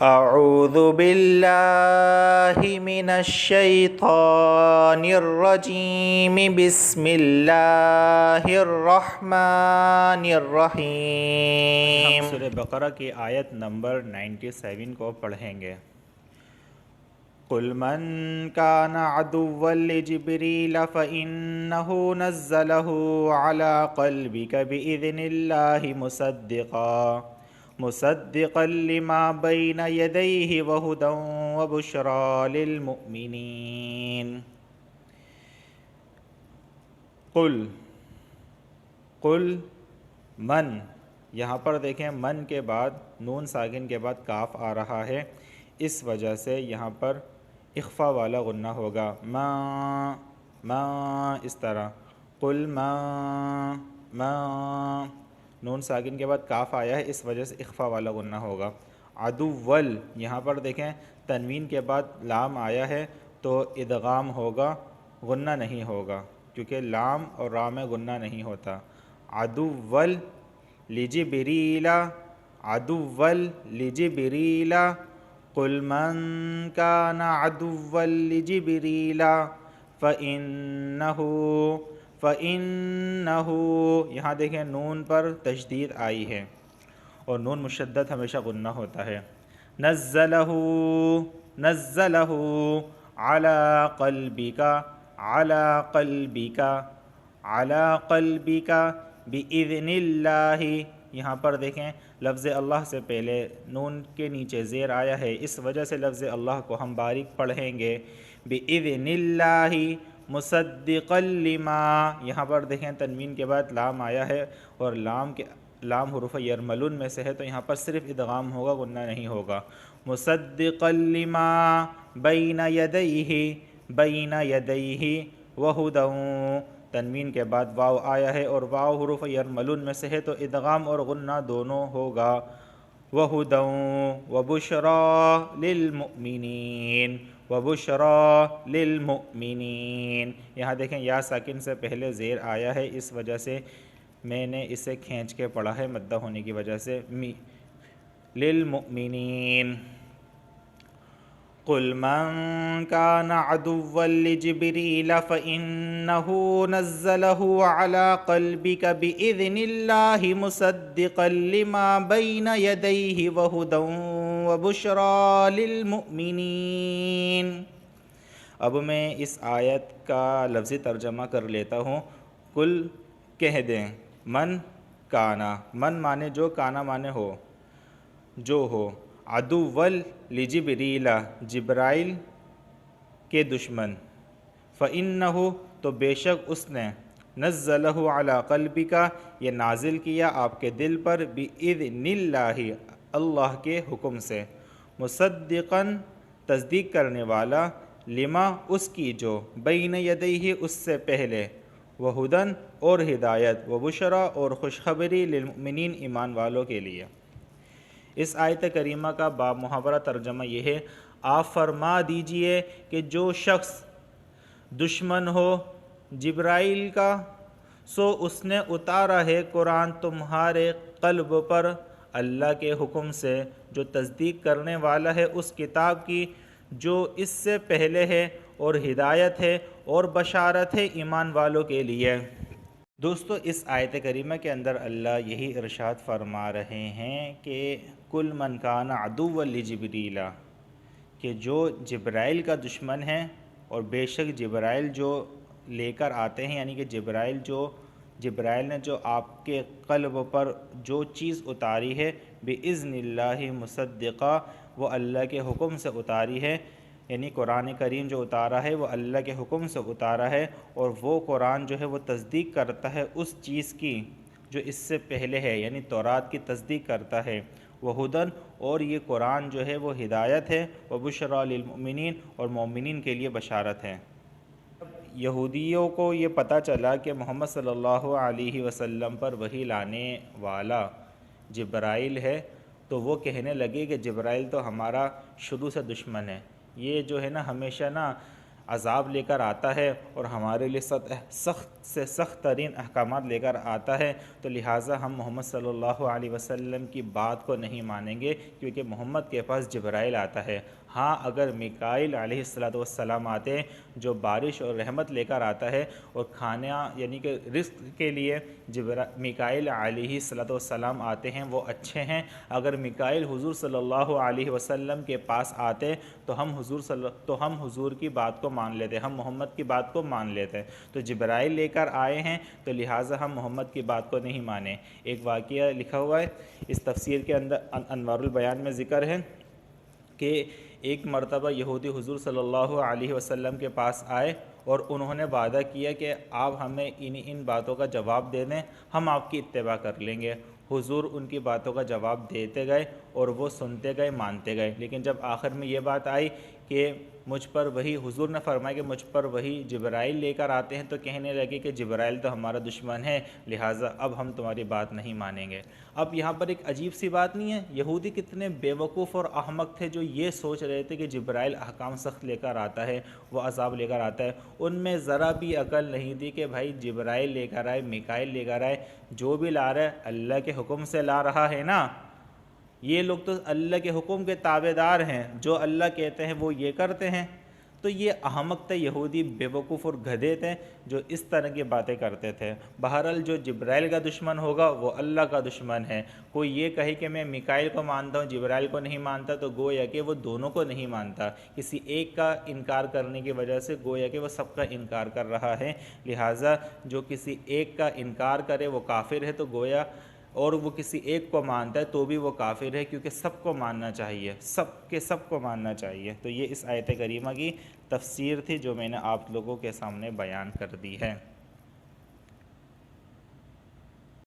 اعوذ باللہ من الشیطان الرجیم بسم اللہ الرحمن الرحیم۔ ہم سورہ بقرہ کی آیت نمبر 97 کو پڑھیں گے۔ قل من كان عدوا لجبريل فإنه نزله على قلبك بإذن الله مصدقا لما بين يديه وهدى وبشرى للمؤمنين۔ قل من، یہاں پر دیکھیں من کے بعد نون ساکن کے بعد کاف آ رہا ہے، اس وجہ سے یہاں پر اخفا والا غنہ ہوگا، ما اس طرح۔ قل ما نون ساکن کے بعد کاف آیا ہے، اس وجہ سے اخفا والا غنہ ہوگا۔ عدول، یہاں پر دیکھیں تنوین کے بعد لام آیا ہے تو ادغام ہوگا، غنہ نہیں ہوگا، کیونکہ لام اور را میں غنہ نہیں ہوتا۔ عدول لجبریل، عدول لجبریل، قل من كان عدوا لجبریل فإنه یہاں دیکھیں نون پر تشدید آئی ہے اور نون مشدد ہمیشہ غنہ ہوتا ہے۔ نزلہ علی قلبک، علی قلبک بإذن اللہ، یہاں پر دیکھیں لفظ اللہ سے پہلے نون کے نیچے زیر آیا ہے، اس وجہ سے لفظ اللہ کو ہم باریک پڑھیں گے۔ بإذن اللہ مصدقا لما، یہاں پر دیکھیں تنوین کے بعد لام آیا ہے اور لام حروف یرملون میں سے ہے، تو یہاں پر صرف ادغام ہوگا، غنہ نہیں ہوگا۔ مصدقا لما بین یدیہ وہدی، تنوین کے بعد واو آیا ہے اور واو حروف یرملون میں سے ہے، تو ادغام اور غنہ دونوں ہوگا۔ وَهُدًى وَبُشْرَى لِلْمُؤْمِنِينَ، وَبُشْرَى لِلْمُؤْمِنِينَ، یہاں دیکھیں یا ساکن سے پہلے زیر آیا ہے، اس وجہ سے میں نے اسے کھینچ کے پڑھا ہے مدہ ہونے کی وجہ سے۔ لِلْمُؤْمِنِينَ قل من كان عدوا لجبريل فإنه نزله على قلبك بإذن الله مصدقا لما بين يديه وهدى وبشرى للمؤمنين۔ اب میں اس آیت کا لفظی ترجمہ کر لیتا ہوں۔ کل کہہ دیں، من کانا، من مانے جو، کانا مانے ہو، جو ہو، عدول لجبریل، جبرائیل کے دشمن، فإنہ تو بے شک اس نے، نزلہ علی قلبک یہ نازل کیا آپ کے دل پر، بإذن اللہ اللہ کے حکم سے، مصدقا تصدیق کرنے والا، لما اس کی جو، بین یدیہ اس سے پہلے، وہدن اور ہدایت، وبشرا اور خوشخبری، للمؤمنین ایمان والوں کے لیے۔ اس آیت کریمہ کا باب محاورہ ترجمہ یہ ہے، آپ فرما دیجئے کہ جو شخص دشمن ہو جبرائیل کا، سو اس نے اتارا ہے قرآن تمہارے قلب پر اللہ کے حکم سے، جو تصدیق کرنے والا ہے اس کتاب کی جو اس سے پہلے ہے، اور ہدایت ہے اور بشارت ہے ایمان والوں کے لیے۔ دوستو اس آیت کریمہ کے اندر اللہ یہی ارشاد فرما رہے ہیں کہ کل من کان عدوا لجبریل، کہ جو جبرائیل کا دشمن ہے، اور بے شک جبرائیل جو لے کر آتے ہیں، یعنی کہ جبرائیل نے جو آپ کے قلب پر جو چیز اتاری ہے، بِإِذْنِ اللَّهِ مُصَدِّقًا، وہ اللہ کے حکم سے اتاری ہے، یعنی قرآن کریم جو اتارا ہے وہ اللہ کے حکم سے اتارا ہے، اور وہ قرآن جو ہے وہ تصدیق کرتا ہے اس چیز کی جو اس سے پہلے ہے، یعنی تورات کی تصدیق کرتا ہے، وہدن اور یہ قرآن جو ہے وہ ہدایت ہے، وبشرا للمؤمنین اور مومنین کے لیے بشارت ہے۔ یہودیوں کو یہ پتہ چلا کہ محمد صلی اللہ علیہ وسلم پر وحی لانے والا جبرائیل ہے، تو وہ کہنے لگے کہ جبرائیل تو ہمارا شروع سے دشمن ہے، یہ جو ہے نا ہمیشہ نا عذاب لے کر آتا ہے اور ہمارے لیے سخت سے سخت ترین احکامات لے کر آتا ہے، تو لہٰذا ہم محمد صلی اللہ علیہ وسلم کی بات کو نہیں مانیں گے، کیونکہ محمد کے پاس جبرائیل آتا ہے۔ ہاں اگر میکائیل علیہ السلام آتے ہیں جو بارش اور رحمت لے کر آتا ہے، اور کھانا یعنی کہ رزق کے لیے میکائیل علیہ السلام آتے ہیں، وہ اچھے ہیں۔ اگر میکائیل حضور صلی اللہ علیہ وسلم کے پاس آتے تو ہم حضور کی بات کو مان لیتے، ہم محمد کی بات کو مان لیتے۔ تو جبرائیل لے کر آئے ہیں تو لہٰذا ہم محمد کی بات کو نہیں مانیں۔ ایک واقعہ لکھا ہوا ہے اس تفسیر کے اندر، انوار البیان میں ذکر ہے کہ ایک مرتبہ یہودی حضور صلی اللہ علیہ وسلم کے پاس آئے اور انہوں نے وعدہ کیا کہ آپ ہمیں ان باتوں کا جواب دے دیں، ہم آپ کی اتباع کر لیں گے۔ حضور ان کی باتوں کا جواب دیتے گئے اور وہ سنتے گئے، مانتے گئے، لیکن جب آخر میں یہ بات آئی کہ مجھ پر وہی، حضور نے فرمایا کہ مجھ پر وہی جبرائیل لے کر آتے ہیں، تو کہنے لگے کہ جبرائیل تو ہمارا دشمن ہے، لہٰذا اب ہم تمہاری بات نہیں مانیں گے۔ اب یہاں پر ایک عجیب سی بات نہیں ہے، یہودی کتنے بے وقوف اور احمق تھے جو یہ سوچ رہے تھے کہ جبرائیل احکام سخت لے کر آتا ہے، وہ عذاب لے کر آتا ہے۔ ان میں ذرا بھی عقل نہیں تھی کہ بھائی جبرائیل لے کر آئے، میکائیل لے کر آئے، جو بھی لا رہا ہے اللہ کے حکم سے لا رہا ہے نا۔ یہ لوگ تو اللہ کے حکم کے تابع دار ہیں، جو اللہ کہتے ہیں وہ یہ کرتے ہیں۔ تو یہ احمق تھے، یہودی بے وقوف اور گدھے تھے جو اس طرح کی باتیں کرتے تھے۔ بہرحال جو جبرائیل کا دشمن ہوگا وہ اللہ کا دشمن ہے۔ کوئی یہ کہے کہ میں میکائیل کو مانتا ہوں، جبرائیل کو نہیں مانتا، تو گویا کہ وہ دونوں کو نہیں مانتا، کسی ایک کا انکار کرنے کی وجہ سے گویا کہ وہ سب کا انکار کر رہا ہے۔ لہٰذا جو کسی ایک کا انکار کرے وہ کافر ہے، تو گویا اور وہ کسی ایک کو مانتا ہے تو بھی وہ کافر ہے، کیونکہ سب کو ماننا چاہیے، سب کو ماننا چاہیے۔ تو یہ اس آیت کریمہ کی تفسیر تھی جو میں نے آپ لوگوں کے سامنے بیان کر دی ہے۔